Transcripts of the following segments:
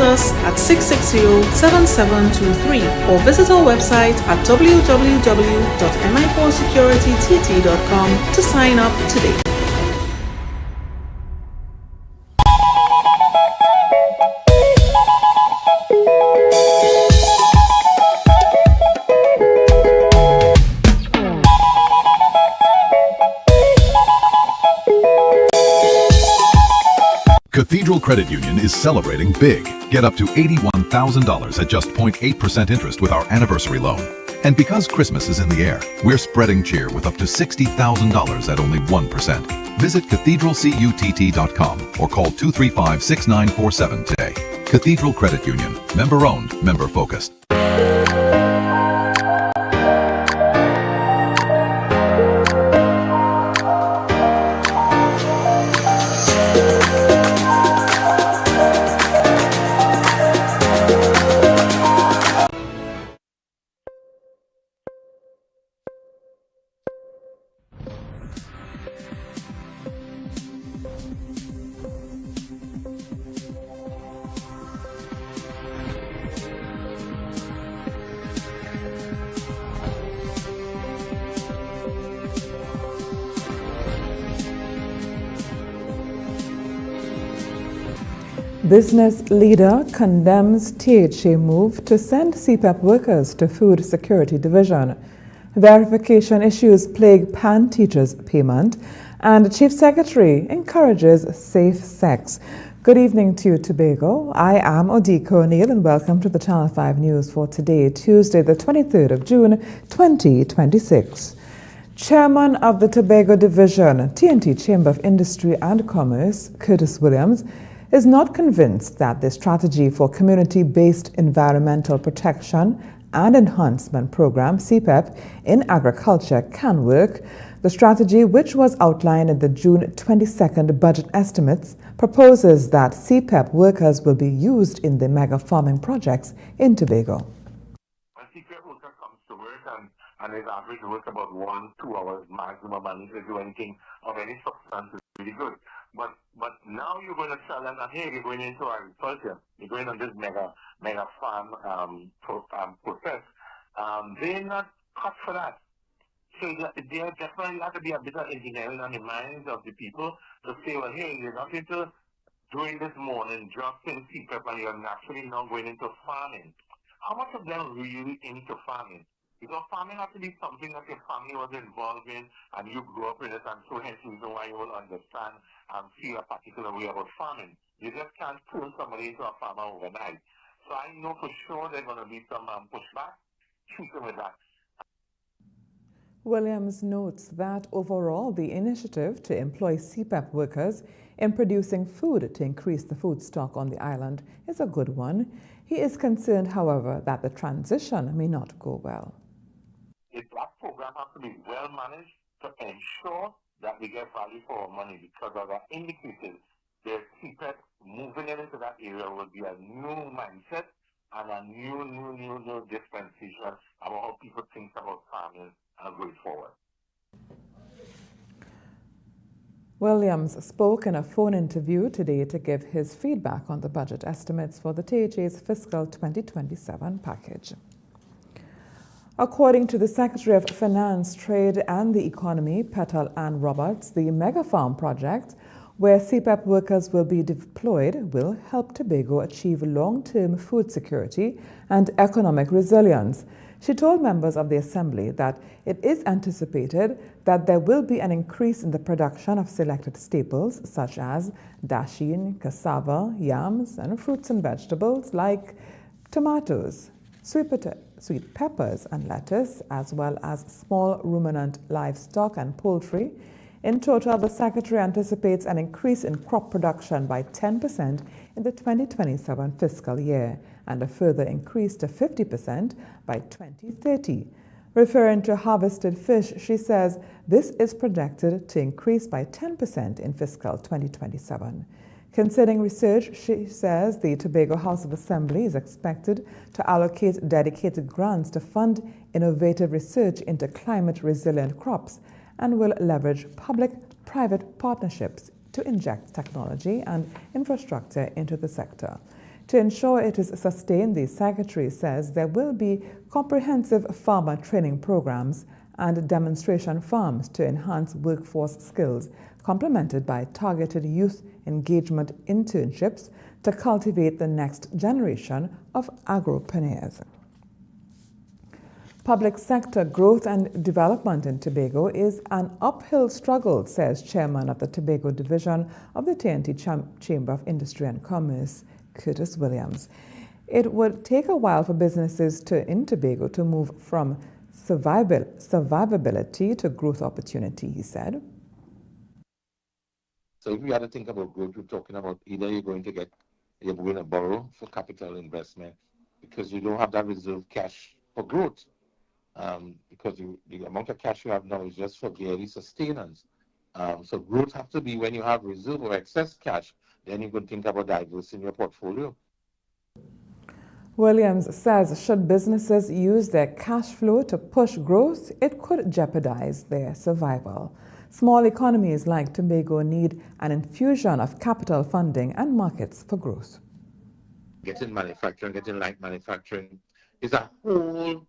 us at 660-7723 or visit our website at www.mi4securitytt.com to sign up today. Cathedral Credit Union is celebrating big. Get up to $81,000 at just 0.8% interest with our anniversary loan. And because Christmas is in the air, we're spreading cheer with up to $60,000 at only 1%. Visit cathedralcutt.com or call 235-6947 today. Cathedral Credit Union. Member-owned, member-focused. Business leader condemns THA move to send CPEP workers to Food Security Division. Verification issues plague PAN teachers' payment, and Chief Secretary encourages safe sex. Good evening to you, Tobago. I am Odiko O'Neill, and welcome to the Channel 5 News for today, Tuesday, the 23rd of June, 2026. Chairman of the Tobago Division, TNT Chamber of Industry and Commerce, Curtis Williams, is not convinced that the strategy for community-based environmental protection and enhancement program, CPEP, in agriculture can work. The strategy, which was outlined in the June 22nd budget estimates, proposes that CPEP workers will be used in the mega farming projects in Tobago. A CPEP worker comes to work and is average to work about 1-2 hours maximum and need to do anything of any substance is really good. But now you're going to tell them that, hey, you're going into agriculture, you're going on this mega farm process. They're not cut for that. So there definitely has to be a bit of engineering on the minds of the people to say, well, hey, you're not into doing this morning, dropping CPEP, and you're naturally now going into farming. How much of them really into farming? Because farming has to be something that your family was involved in and you grew up in it, and so hence the reason why you will understand and feel a particular way about farming. You just can't turn somebody into a farmer overnight. So I know for sure there's going to be some pushback. Treat them with that. Williams notes that overall the initiative to employ CPEP workers in producing food to increase the food stock on the island is a good one. He is concerned, however, that the transition may not go well. That program has to be well managed to ensure that we get value for our money, because as I indicated, the CPEP moving into that area will be a new mindset and a new dispensation about how people think about farming going forward. Williams spoke in a phone interview today to give his feedback on the budget estimates for the THA's fiscal 2027 package. According to the Secretary of Finance, Trade and the Economy, Petal Ann Roberts, the Mega Farm project, where CPEP workers will be deployed, will help Tobago achieve long-term food security and economic resilience. She told members of the Assembly that it is anticipated that there will be an increase in the production of selected staples such as dasheen, cassava, yams, and fruits and vegetables like tomatoes, sweet peppers and lettuce, as well as small ruminant livestock and poultry. In total, the Secretary anticipates an increase in crop production by 10% in the 2027 fiscal year and a further increase to 50% by 2030. Referring to harvested fish, she says this is projected to increase by 10% in fiscal 2027. Concerning research, she says the Tobago House of Assembly is expected to allocate dedicated grants to fund innovative research into climate-resilient crops and will leverage public-private partnerships to inject technology and infrastructure into the sector. To ensure it is sustained, the Secretary says there will be comprehensive farmer training programs and demonstration farms to enhance workforce skills, complemented by targeted youth engagement internships to cultivate the next generation of agropreneurs. Public sector growth and development in Tobago is an uphill struggle, says Chairman of the Tobago Division of the TNT Chamber of Industry and Commerce, Curtis Williams. It would take a while for businesses in Tobago to move from survivability to growth opportunity, he said. So if we had to think about growth, we're talking about either you're going to borrow for capital investment because you don't have that reserve cash for growth. Because the amount of cash you have now is just for daily sustenance. So growth has to be when you have reserve or excess cash, then you could think about diversifying your portfolio. Williams says should businesses use their cash flow to push growth, it could jeopardize their survival. Small economies like Tobago need an infusion of capital funding and markets for growth. Getting manufacturing, getting light manufacturing is a whole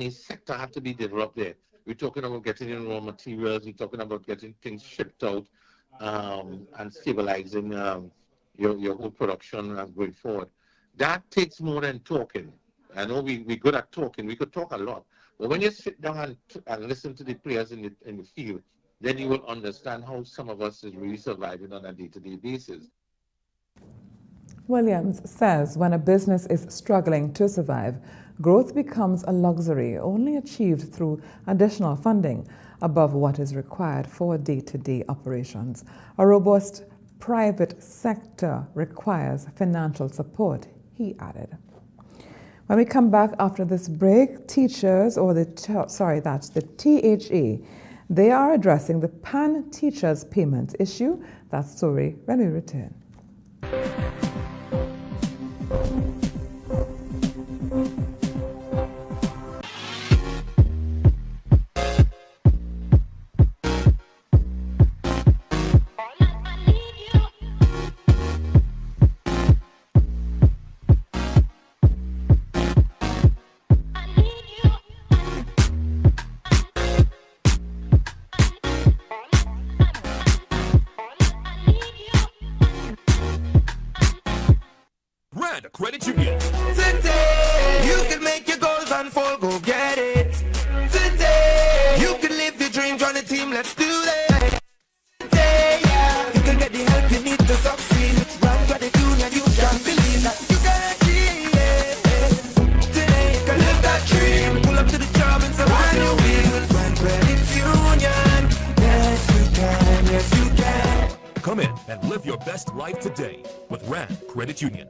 sector has to be developed there. We're talking about getting in raw materials, we're talking about getting things shipped out and stabilizing your whole production and going forward. That takes more than talking. I know we're good at talking, we could talk a lot. But when you sit down and listen to the players in the field, then you will understand how some of us is really surviving on a day-to-day basis. Williams says when a business is struggling to survive, growth becomes a luxury only achieved through additional funding above what is required for day-to-day operations. A robust private sector requires financial support, he added. When we come back after this break, teachers, that's the THA, they are addressing the PAN teachers payments issue. That story when we return. Credit Union. Today, you can make your goals unfold, go get it. Today, you can live your dream, join the team, let's do that. Today, yeah, you can get the help you need to succeed. Run Credit Union, you can believe that you can achieve it. Today, you can live that dream, pull up to the job and survive your wheels. Run Credit Union, yes you can, yes you can. Come in and live your best life today with RAND Credit Union.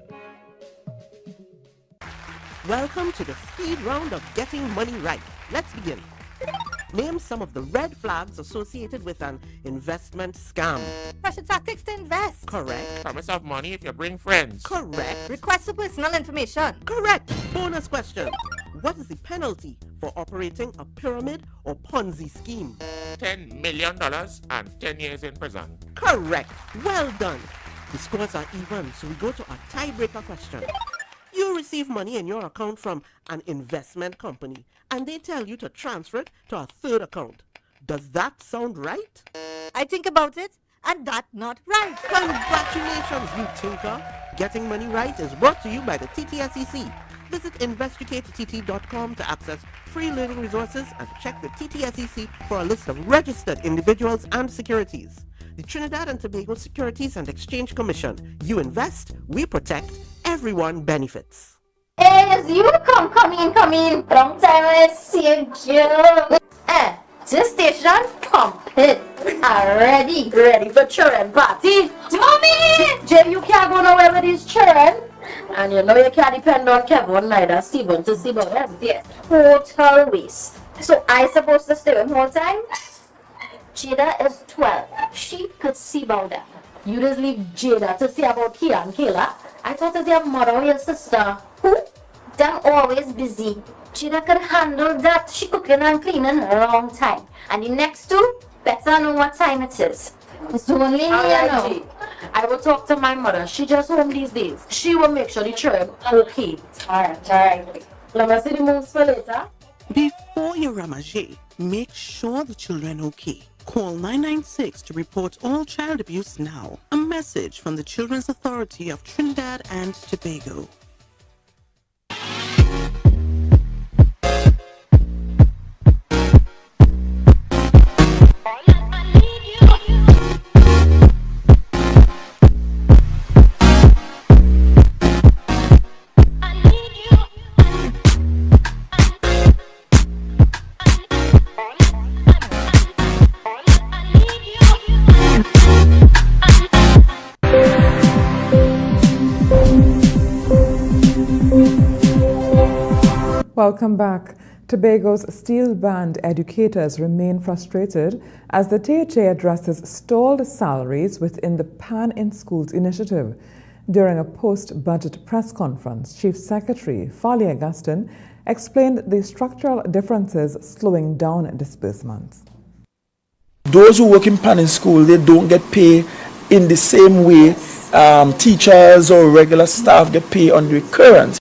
Welcome to the speed round of getting money right. Let's begin. Name some of the red flags associated with an investment scam. Pressure tactics to invest. Correct. Promise of money if you bring friends. Correct. Request for personal information. Correct. Bonus question. What is the penalty for operating a pyramid or Ponzi scheme? $10 million and 10 years in prison. Correct. Well done. The scores are even, so we go to our tiebreaker question. You receive money in your account from an investment company, and they tell you to transfer it to a third account. Does that sound right? I think about it, and that's not right. Congratulations, you tinker. Getting money right is brought to you by the TTSEC. Visit investigateTT.com to access free learning resources and check the TTSEC for a list of registered individuals and securities. The Trinidad and Tobago Securities and Exchange Commission. You invest, we protect, everyone benefits. As you come in. Long time I see you. This station pumping. Ready for children party. Mommy! Jay, you can't go nowhere with these children. And you know you can't depend on Kevin neither Stephen to see about them. They're total waste. So I supposed to stay with him whole time? Jada is 12. She could see about them. You just leave Jada to see about Kia and Kayla. I thought it was your mother or your sister. Who? Them always busy. Jada could handle that. She cooking and cleaning a long time. And the next two, better know what time it is. It's only me, you know. I will talk to my mother. She just home these days. She will make sure the children okay. Alright. Let me see the moves for later. Before you ramage, make sure the children okay. Call 996 to report all child abuse now. A message from the Children's Authority of Trinidad and Tobago. Welcome back. Tobago's steel band educators remain frustrated as the THA addresses stalled salaries within the Pan in Schools initiative. During a post-budget press conference, Chief Secretary Farley Augustine explained the structural differences slowing down disbursements. Those who work in Pan in School, they don't get paid in the same way teachers or regular staff get paid on recurrence.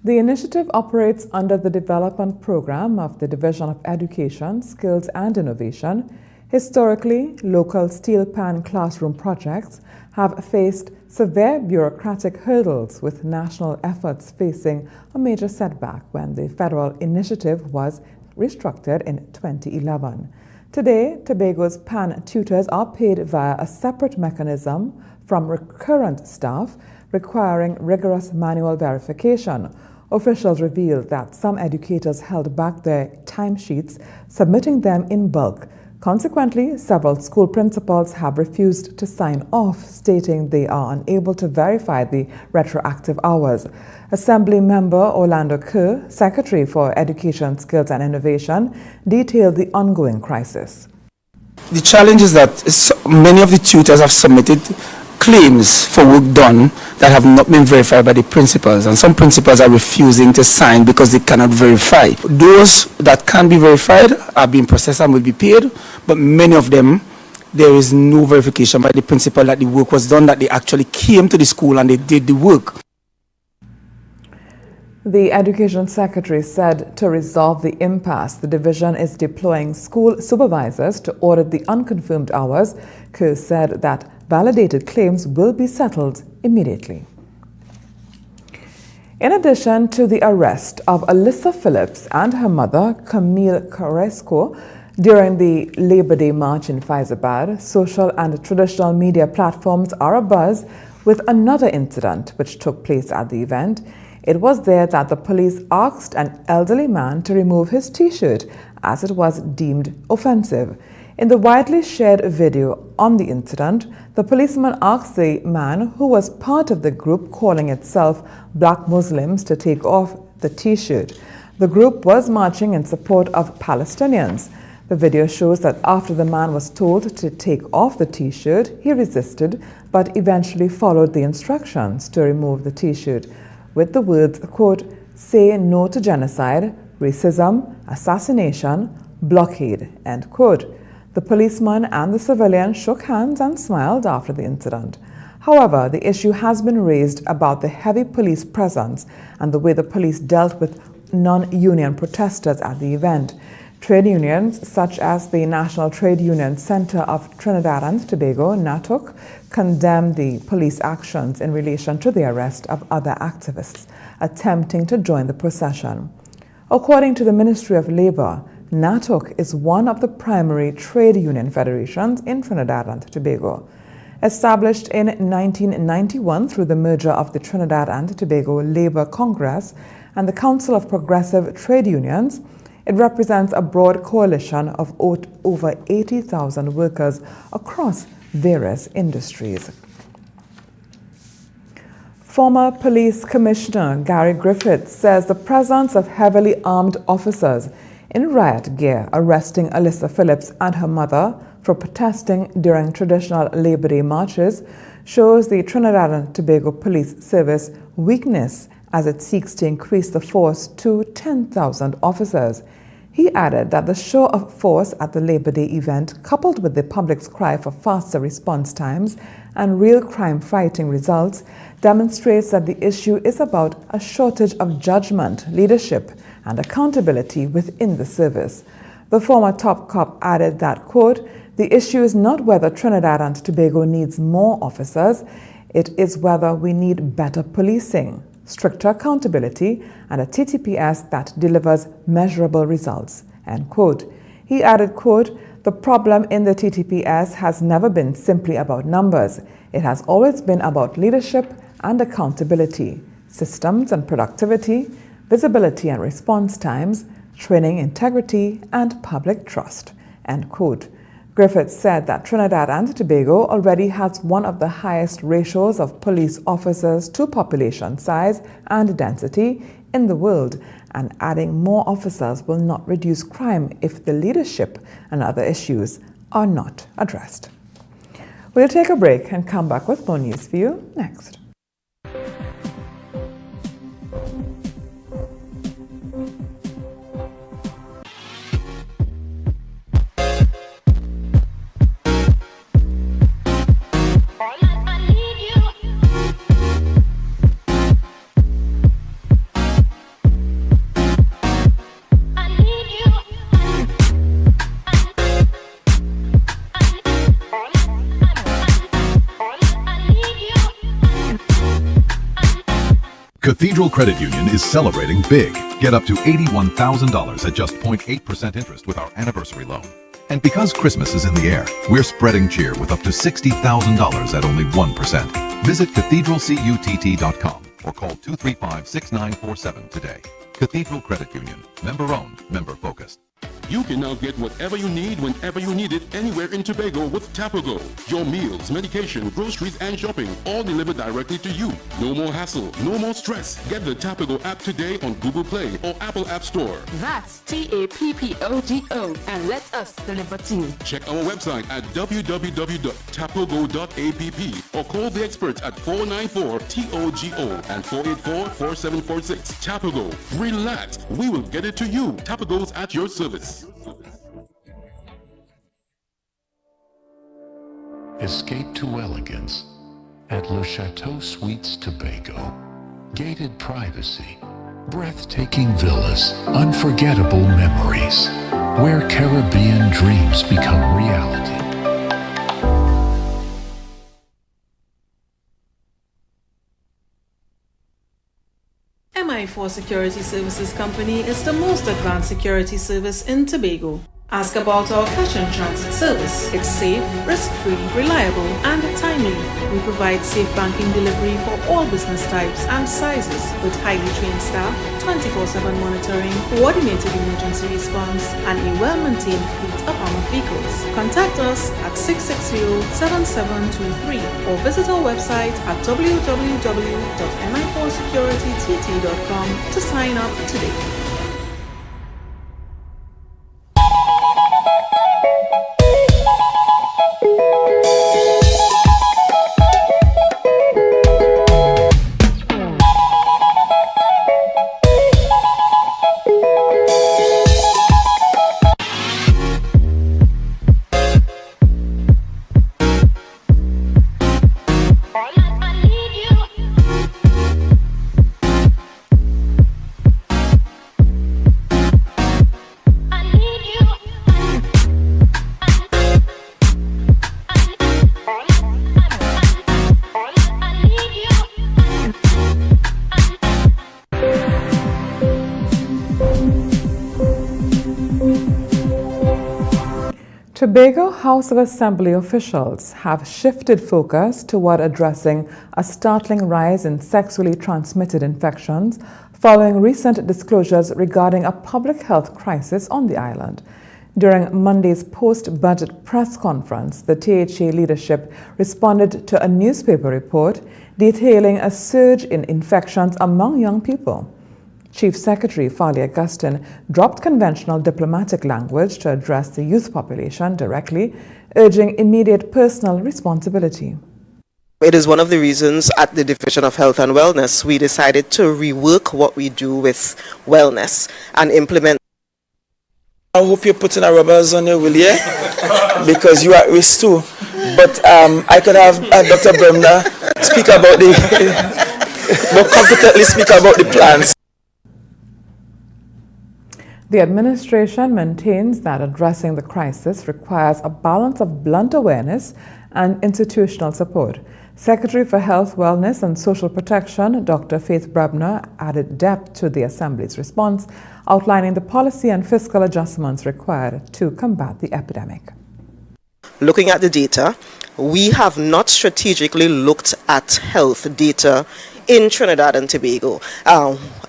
The initiative operates under the development program of the Division of Education, Skills and Innovation. Historically, local steel pan classroom projects have faced severe bureaucratic hurdles, with national efforts facing a major setback when the federal initiative was restructured in 2011. Today, Tobago's pan tutors are paid via a separate mechanism from recurrent staff, requiring rigorous manual verification. Officials revealed that some educators held back their timesheets, submitting them in bulk. Consequently, several school principals have refused to sign off, stating they are unable to verify the retroactive hours. Assembly member Orlando Kerr, Secretary for Education, Skills and Innovation, detailed the ongoing crisis. The challenge is that many of the tutors have submitted claims for work done that have not been verified by the principals, and some principals are refusing to sign because they cannot verify. Those that can be verified are being processed and will be paid, but many of them, there is no verification by the principal that the work was done, that they actually came to the school and they did the work. The Education Secretary said to resolve the impasse, the division is deploying school supervisors to audit the unconfirmed hours. Kerr said that validated claims will be settled immediately. In addition to the arrest of Alyssa Phillips and her mother, Camille Carrasco, during the Labor Day March in Faizabad, social and traditional media platforms are abuzz with another incident which took place at the event. It was there that the police asked an elderly man to remove his T-shirt as it was deemed offensive. In the widely shared video on the incident, the policeman asked the man, who was part of the group calling itself Black Muslims, to take off the T-shirt. The group was marching in support of Palestinians. The video shows that after the man was told to take off the T-shirt, he resisted but eventually followed the instructions to remove the T-shirt with the words, quote, "Say no to genocide, racism, assassination, blockade," end quote. The policeman and the civilian shook hands and smiled after the incident. However, the issue has been raised about the heavy police presence and the way the police dealt with non-union protesters at the event. Trade unions, such as the National Trade Union Center of Trinidad and Tobago, NATUC, condemned the police actions in relation to the arrest of other activists attempting to join the procession. According to the Ministry of Labor, NATUC is one of the primary trade union federations in Trinidad and Tobago. Established in 1991 through the merger of the Trinidad and Tobago Labor Congress and the Council of Progressive Trade Unions, it represents a broad coalition of over 80,000 workers across various industries. Former Police Commissioner Gary Griffith says the presence of heavily armed officers in riot gear arresting Alyssa Phillips and her mother for protesting during traditional Labor Day marches shows the Trinidad and Tobago Police Service weakness as it seeks to increase the force to 10,000 officers. He added that the show of force at the Labor Day event, coupled with the public's cry for faster response times and real crime fighting results, demonstrates that the issue is about a shortage of judgment, leadership, and accountability within the service. The former top cop added that, quote, "The issue is not whether Trinidad and Tobago needs more officers, it is whether we need better policing, stricter accountability, and a TTPS that delivers measurable results," end quote. He added, quote, "The problem in the TTPS has never been simply about numbers. It has always been about leadership and accountability, systems and productivity, visibility and response times, training integrity, and public trust," end quote. Griffith said that Trinidad and Tobago already has one of the highest ratios of police officers to population size and density in the world, and adding more officers will not reduce crime if the leadership and other issues are not addressed. We'll take a break and come back with more news for you next. Cathedral Credit Union is celebrating big. Get up to $81,000 at just 0.8% interest with our anniversary loan. And because Christmas is in the air, we're spreading cheer with up to $60,000 at only 1%. Visit cathedralcutt.com or call 235-6947 today. Cathedral Credit Union. Member-owned, member-focused. You can now get whatever you need whenever you need it anywhere in Tobago with Tobago. Your meals, medication, groceries, and shopping all delivered directly to you. No more hassle, no more stress. Get the Tobago app today on Google Play or Apple App Store. That's TAPPOGO and let us deliver to you. Check our website at www.tapogo.app or call the experts at 494-TOGO and 484-4746. Tobago. Relax. We will get it to you. Tobago's at your service. Escape to elegance at Le Chateau Suites Tobago. Gated privacy, breathtaking villas, unforgettable memories, where Caribbean dreams become reality. MI4 Security Services Company is the most advanced security service in Tobago. Ask about our cash and transit service. It's safe, risk-free, reliable, and timely. We provide safe banking delivery for all business types and sizes with highly trained staff, 24/7 monitoring, coordinated emergency response, and a well-maintained fleet of armored vehicles. Contact us at 660-7723 or visit our website at www.mi4securitytt.com to sign up today. Tobago House of Assembly officials have shifted focus toward addressing a startling rise in sexually transmitted infections following recent disclosures regarding a public health crisis on the island. During Monday's post-budget press conference, the THA leadership responded to a newspaper report detailing a surge in infections among young people. Chief Secretary Farley Augustine dropped conventional diplomatic language to address the youth population directly, urging immediate personal responsibility. It is one of the reasons at the Division of Health and Wellness we decided to rework what we do with wellness and implement I hope you're putting a rubbers on your will, yeah? Because you are at risk too. But I could have Dr. Bremner speak about more competently speak about the plans. The administration maintains that addressing the crisis requires a balance of blunt awareness and institutional support. Secretary for Health, Wellness and Social Protection, Dr. Faith Bremner, added depth to the Assembly's response, outlining the policy and fiscal adjustments required to combat the epidemic. Looking at the data, we have not strategically looked at health data in Trinidad and Tobago,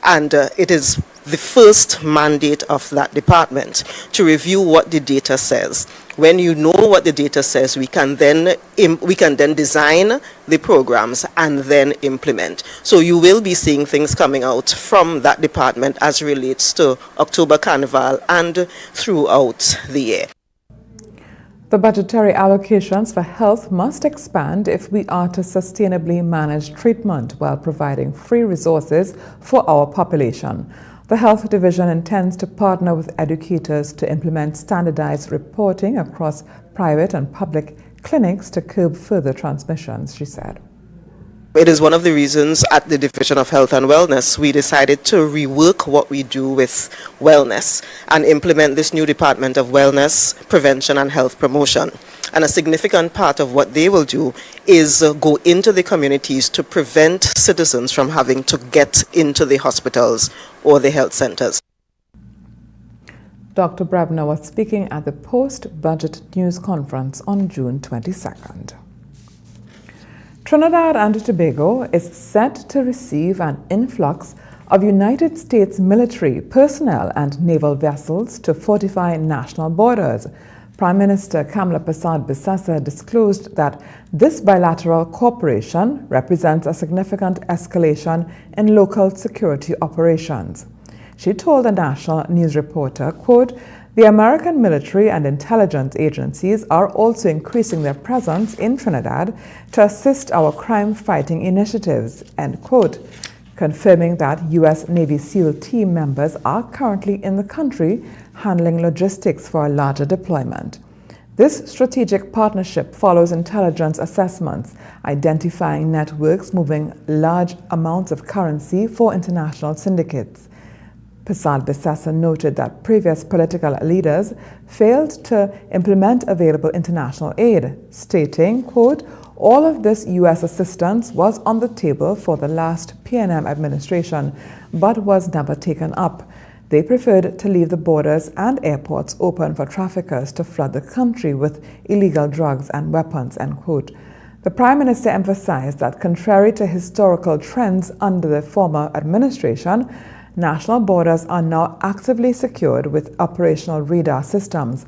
and it is the first mandate of that department to review what the data says. When you know what the data says, we can then design the programs and then implement. So you will be seeing things coming out from that department as relates to October Carnival and throughout the year. The budgetary allocations for health must expand if we are to sustainably manage treatment while providing free resources for our population. The Health Division intends to partner with educators to implement standardized reporting across private and public clinics to curb further transmissions, she said. It is one of the reasons at the Division of Health and Wellness we decided to rework what we do with wellness and implement this new Department of Wellness, Prevention and Health Promotion. And a significant part of what they will do is go into the communities to prevent citizens from having to get into the hospitals or the health centers. Dr. Bremner was speaking at the post-budget news conference on June 22nd. Trinidad and Tobago is set to receive an influx of United States military personnel and naval vessels to fortify national borders. Prime Minister Kamla Persad-Bissessar disclosed that this bilateral cooperation represents a significant escalation in local security operations. She told a national news reporter, quote, "The American military and intelligence agencies are also increasing their presence in Trinidad to assist our crime-fighting initiatives," end quote, confirming that U.S. Navy SEAL team members are currently in the country handling logistics for a larger deployment. This strategic partnership follows intelligence assessments, identifying networks moving large amounts of currency for international syndicates. Persad-Bissessar noted that previous political leaders failed to implement available international aid, stating, quote, "All of this U.S. assistance was on the table for the last PNM administration, but was never taken up. They preferred to leave the borders and airports open for traffickers to flood the country with illegal drugs and weapons," end quote. The Prime Minister emphasized that contrary to historical trends under the former administration, national borders are now actively secured with operational radar systems.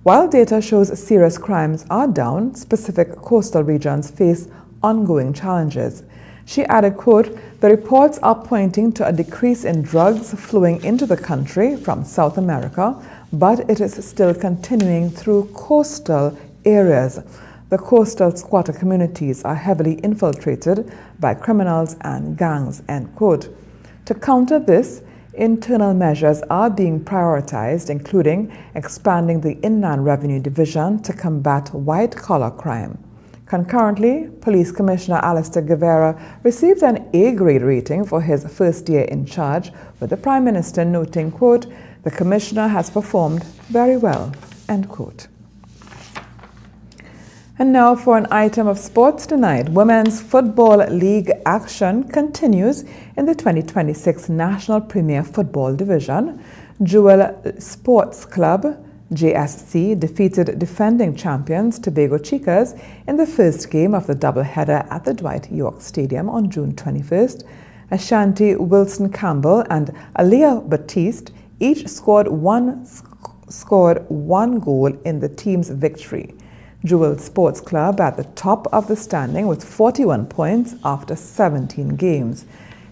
While data shows serious crimes are down, specific coastal regions face ongoing challenges. She added, quote, "The reports are pointing to a decrease in drugs flowing into the country from South America, but it is still continuing through coastal areas. The coastal squatter communities are heavily infiltrated by criminals and gangs," end quote. To counter this, internal measures are being prioritized, including expanding the Inland Revenue Division to combat white-collar crime. Concurrently, Police Commissioner Alistair Guevara received an A-grade rating for his first year in charge, with the Prime Minister noting, quote, "The Commissioner has performed very well," end quote. And now for an item of sports tonight. Women's Football League action continues in the 2026 National Premier Football Division. Jewel Sports Club, JSC, defeated defending champions Tobago Chicas in the first game of the doubleheader at the Dwight York Stadium on June 21st. Ashanti Wilson Campbell and Aliyah Batiste each scored one goal in the team's victory. Jewel Sports Club at the top of the standing with 41 points after 17 games.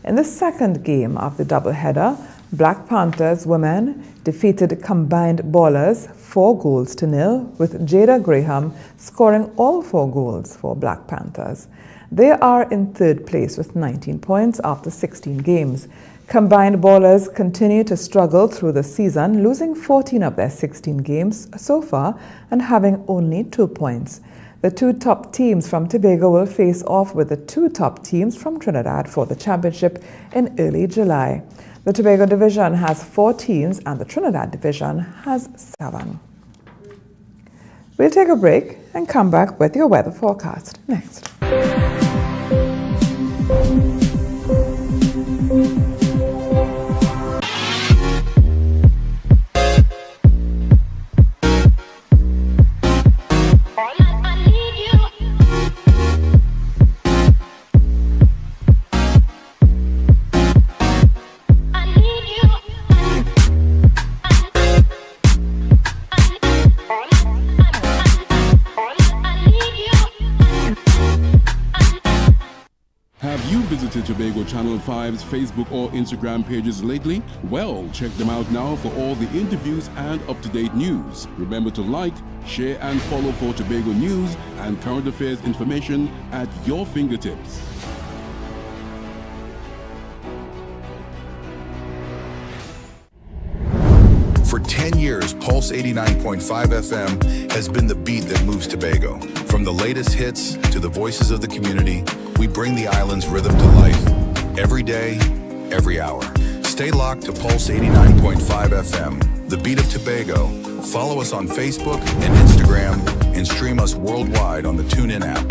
In the second game of the doubleheader, Black Panthers women defeated Combined Ballers 4-0, with Jada Graham scoring all 4 goals for Black Panthers. They are in third place with 19 points after 16 games. Combined bowlers continue to struggle through the season, losing 14 of their 16 games so far and having only 2 points. The 2 top teams from Tobago will face off with the 2 top teams from Trinidad for the championship in early July. The Tobago division has 4 teams and the Trinidad division has 7. We'll take a break and come back with your weather forecast next. Tobago Channel 5's Facebook or Instagram pages lately? Well, check them out now for all the interviews and up-to-date news. Remember to like, share and follow for Tobago news and current affairs information at your fingertips. For 10 years, Pulse 89.5 FM has been the beat that moves Tobago. From the latest hits to the voices of the community, we bring the island's rhythm to life. Every day, every hour. Stay locked to Pulse 89.5 FM, the beat of Tobago. Follow us on Facebook and Instagram and stream us worldwide on the TuneIn app.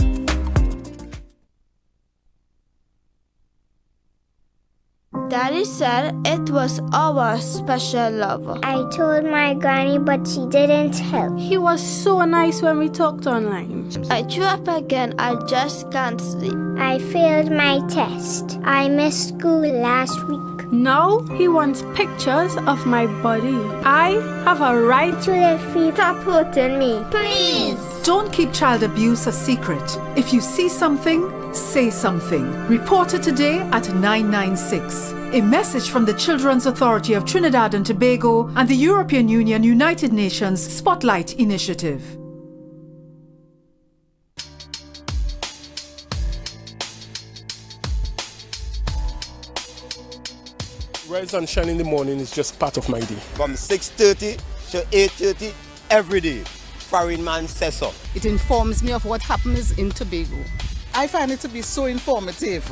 Daddy said it was our special love. I told my granny, but she didn't help. He was so nice when we talked online. I threw up again. I just can't sleep. I failed my test. I missed school last week. Now he wants pictures of my body. I have a right to live free. Stop hurting me, please. Don't keep child abuse a secret. If you see something, say something. Report it today at 996. A message from the Children's Authority of Trinidad and Tobago and the European Union United Nations Spotlight Initiative. Rise and shine in the morning is just part of my day. From 6:30 to 8:30 every day. Foreign man says so. It informs me of what happens in Tobago. I find it to be so informative.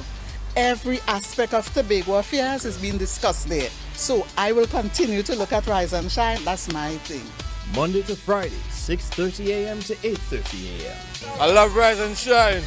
Every aspect of Tobago affairs is being discussed there. So I will continue to look at Rise and Shine. That's my thing. Monday to Friday, 6:30 a.m. to 8:30 a.m. I love Rise and Shine.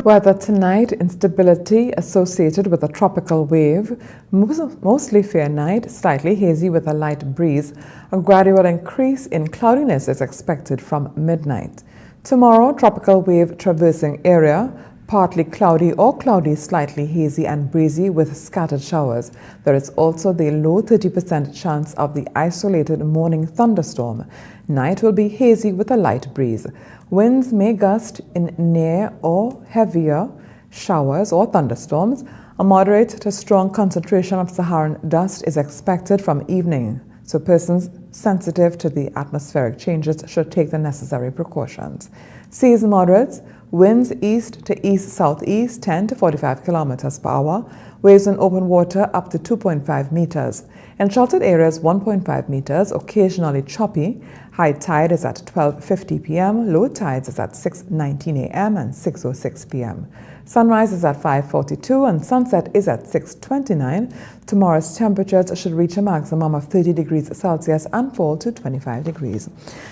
Weather tonight, instability associated with a tropical wave, mostly fair night, slightly hazy with a light breeze. A gradual increase in cloudiness is expected from midnight. Tomorrow, tropical wave traversing area, partly cloudy or cloudy, slightly hazy and breezy with scattered showers. There is also the low 30% chance of the isolated morning thunderstorm. Night will be hazy with a light breeze. Winds may gust in near or heavier showers or thunderstorms. A moderate to strong concentration of Saharan dust is expected from evening, so persons sensitive to the atmospheric changes should take the necessary precautions. Seas moderate, winds east to east-southeast 10 to 45 kilometers per hour, waves in open water up to 2.5 meters. In sheltered areas, 1.5 meters, occasionally choppy. High tide is at 12:50 p.m., low tides is at 6:19 a.m. and 6:06 p.m. Sunrise is at 5:42 and sunset is at 6:29. Tomorrow's temperatures should reach a maximum of 30 degrees Celsius and fall to 25 degrees.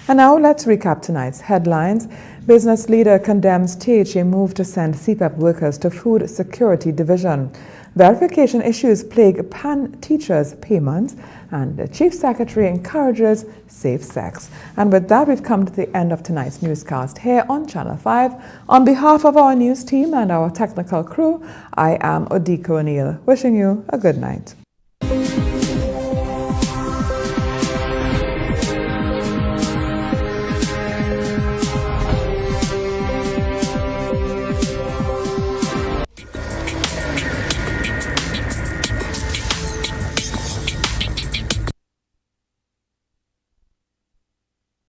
And now let's recap tonight's headlines. Business leader condemns THA move to send CPEP workers to Food Security Division. Verification issues plague PAN teachers' payments, and the Chief Secretary encourages safe sex. And with that, we've come to the end of tonight's newscast here on Channel 5. On behalf of our news team and our technical crew, I am Odika O'Neill, wishing you a good night.